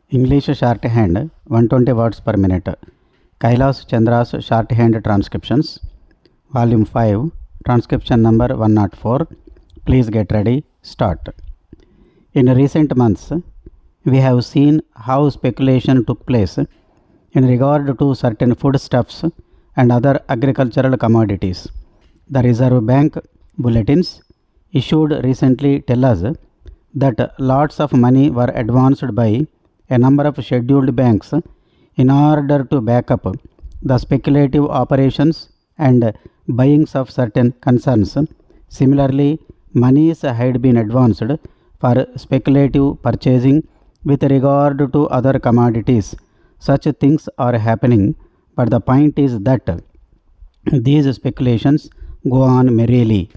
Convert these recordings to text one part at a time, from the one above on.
English shorthand 120 words per minute. Kailas Chandra's shorthand transcriptions. Volume 5, transcription number 104. Please get ready. Start. In recent months, we have seen how speculation took place in regard to certain foodstuffs and other agricultural commodities. The Reserve Bank bulletins issued recently tell us that lots of money were advanced by a number of scheduled banks in order to back up the speculative operations and buyings of certain concerns. Similarly, monies had been advanced for speculative purchasing with regard to other commodities. Such things are happening, but the point is that these speculations go on merrily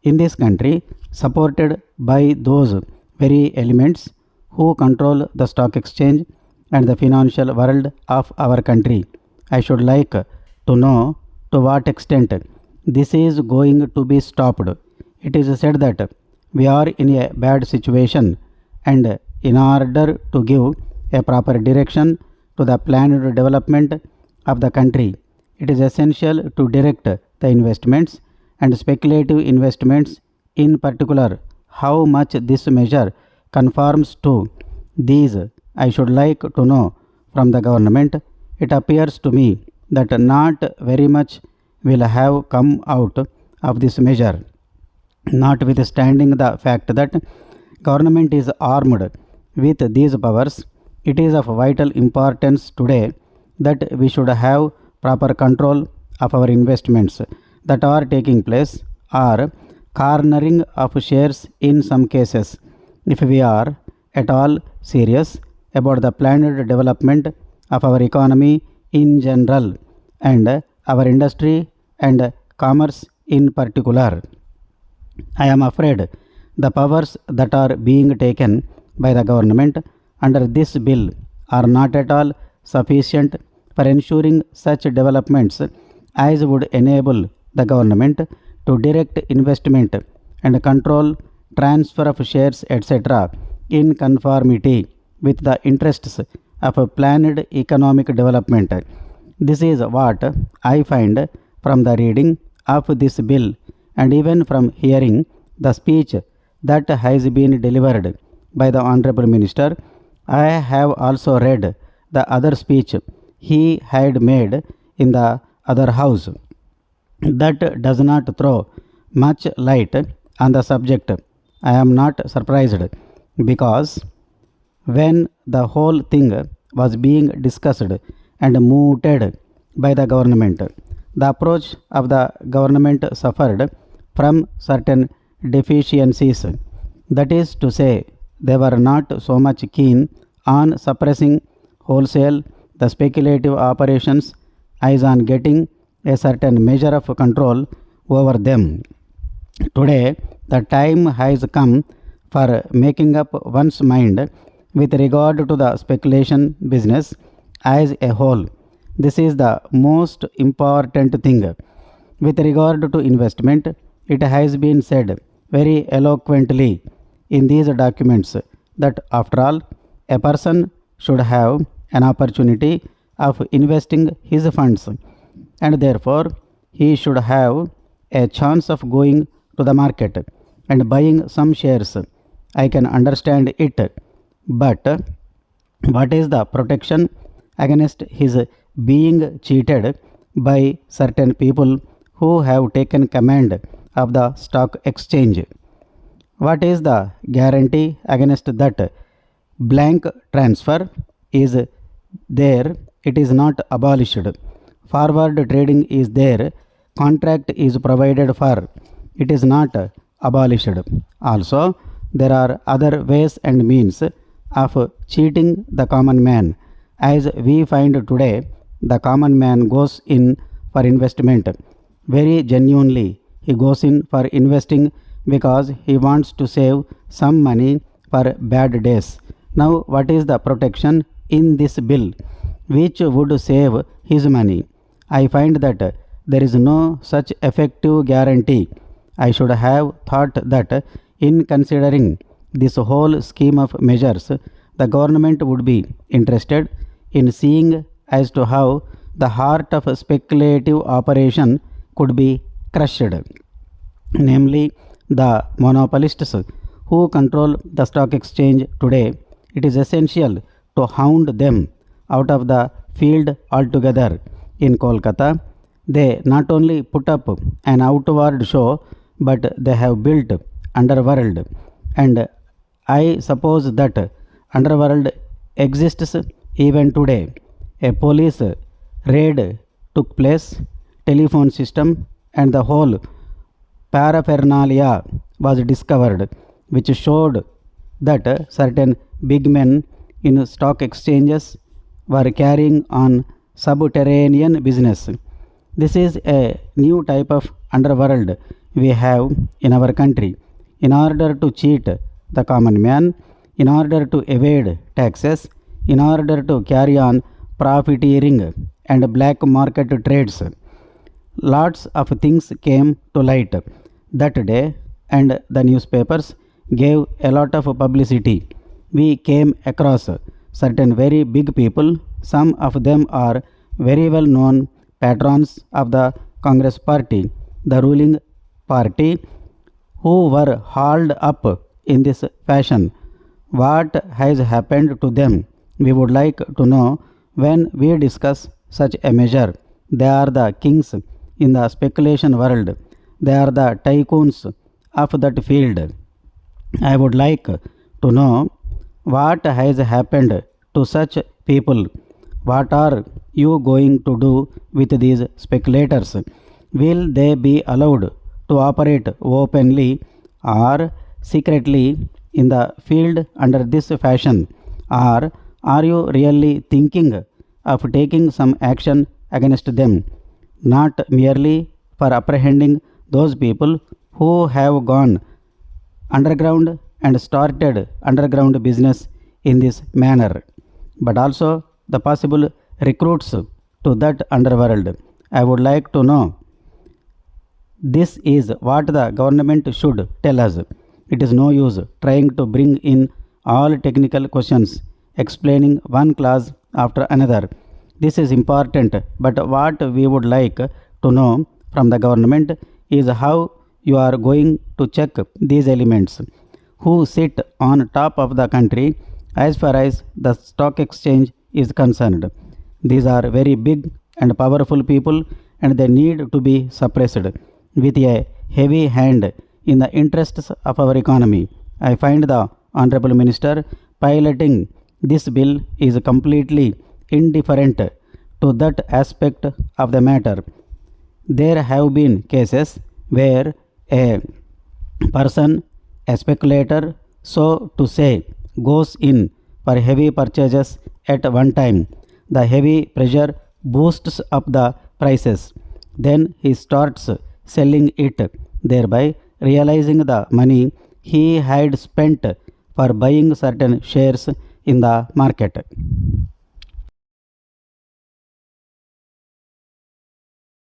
in this country, supported by those very elements who control the stock exchange and the financial world of our country. I should like to know to what extent this is going to be stopped. It is said that we are in a bad situation, and in order to give a proper direction to the planned development of the country, it is essential to direct the investments and speculative investments, in particular how much this measure conforms to these. I should like to know from the government. It appears to me that not very much will have come out of this measure, notwithstanding the fact that government is armed with these powers. It is of vital importance today that we should have proper control of our investments that are taking place, or cornering of shares in some cases. If we are at all serious about the planned development of our economy in general and our industry and commerce in particular, I am afraid the powers that are being taken by the government under this bill are not at all sufficient for ensuring such developments as would enable the government to direct investment and control transfer of shares, etc., in conformity with the interests of a planned economic development. This is what I find from the reading of this bill, and even from hearing the speech that has been delivered by the Honorable Minister. I have also read the other speech he had made in the other house that does not throw much light on the subject. I am not surprised, because when the whole thing was being discussed and mooted by the government, the approach of the government suffered from certain deficiencies. That is to say, they were not so much keen on suppressing wholesale the speculative operations as on getting a certain measure of control over them. Today, the time has come for making up one's mind with regard to the speculation business as a whole. This is the most important thing. With regard to investment, it has been said very eloquently in these documents that after all, a person should have an opportunity of investing his funds, and therefore he should have a chance of going to the market and buying some shares. I can understand it, but what is the protection against his being cheated by certain people who have taken command of the stock exchange? What is the guarantee against that? Blank transfer is there, it is not abolished. Forward trading is there, contract is provided for, it is not abolished. Also, there are other ways and means of cheating the common man. As we find today, the common man goes in for investment. Very genuinely, he goes in for investing because he wants to save some money for bad days. Now, what is the protection in this bill which would save his money? I find that there is no such effective guarantee. I should have thought that in considering this whole scheme of measures, the government would be interested in seeing as to how the heart of a speculative operation could be crushed, namely the monopolists who control the stock exchange today. It is essential to hound them out of the field altogether. In Kolkata, they not only put up an outward show, but they have built underworld, and I suppose that underworld exists even today. A police raid took place, telephone system and the whole paraphernalia was discovered, which showed that certain big men in stock exchanges were carrying on subterranean business. This is a new type of underworld we have in our country. In order to cheat the common man, in order to evade taxes, in order to carry on profiteering and black market trades, lots of things came to light that day, and the newspapers gave a lot of publicity. We came across certain very big people. Some of them are very well known patrons of the Congress party, the ruling party, who were hauled up in this fashion. What has happened to them? We would like to know. When we discuss such a measure, they are the kings in the speculation world. They are the tycoons of that field. I would like to know what has happened to such people. What are you going to do with these speculators? Will they be allowed to operate openly or secretly in the field under this fashion? Or are you really thinking of taking some action against them, not merely for apprehending those people who have gone underground and started underground business in this manner, but also the possible recruits to that underworld? I would like to know. This is what the government should tell us. It is no use trying to bring in all technical questions, explaining one clause after another. This is important, but what we would like to know from the government is how you are going to check these elements who sit on top of the country as far as the stock exchange is concerned. These are very big and powerful people, and they need to be suppressed with a heavy hand in the interests of our economy. I find the Honorable Minister piloting this bill is completely indifferent to that aspect of the matter. There have been cases where a person, a speculator, so to say, goes in for heavy purchases at one time. The heavy pressure boosts up the prices. Then he starts selling it, thereby realizing the money he had spent for buying certain shares in the market.